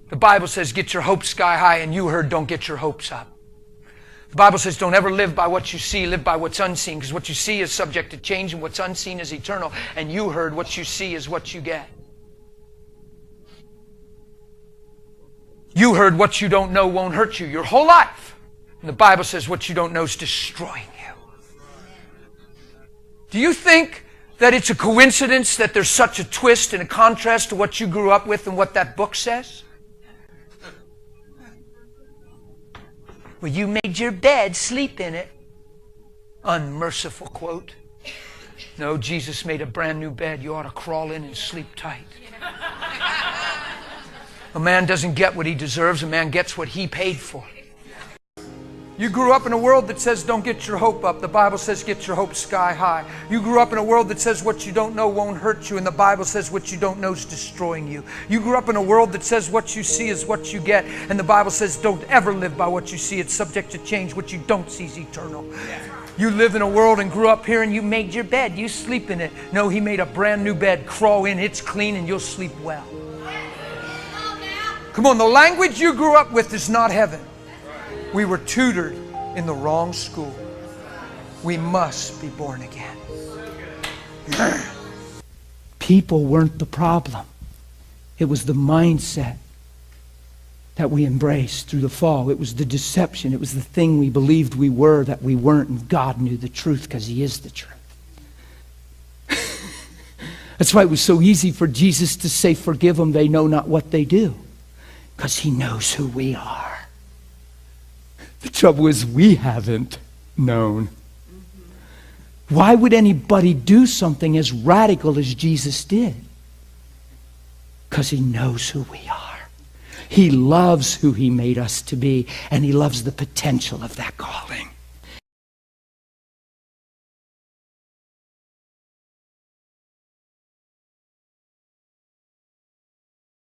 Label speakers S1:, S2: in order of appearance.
S1: The Bible says get your hopes sky high, and you heard don't get your hopes up. The Bible says don't ever live by what you see, live by what's unseen, because what you see is subject to change and what's unseen is eternal. And you heard what you see is what you get. You heard what you don't know won't hurt you your whole life. And the Bible says what you don't know is destroying you. Do you think that it's a coincidence that there's such a twist and a contrast to what you grew up with and what that book says? Well, you made your bed, sleep in it. Unmerciful quote. No, Jesus made a brand new bed. You ought to crawl in and sleep tight. A man doesn't get what he deserves. A man gets what he paid for. You grew up in a world that says don't get your hope up. The Bible says get your hope sky high. You grew up in a world that says what you don't know won't hurt you, and the Bible says what you don't know is destroying you. You grew up in a world that says what you see is what you get, and the Bible says don't ever live by what you see. It's subject to change. What you don't see is eternal. You live in a world and grew up here and you made your bed. You sleep in it. No, He made a brand new bed. Crawl in, it's clean, and you'll sleep well. Come on, the language you grew up with is not heaven. We were tutored in the wrong school. We must be born again. People weren't the problem. It was the mindset that we embraced through the fall. It was the deception. It was the thing we believed we were that we weren't, and God knew the truth because He is the truth. That's why it was so easy for Jesus to say, forgive them, they know not what they do. Because He knows who we are. The trouble is we haven't known. Why would anybody do something as radical as Jesus did? Because He knows who we are. He loves who He made us to be, and He loves the potential of that calling.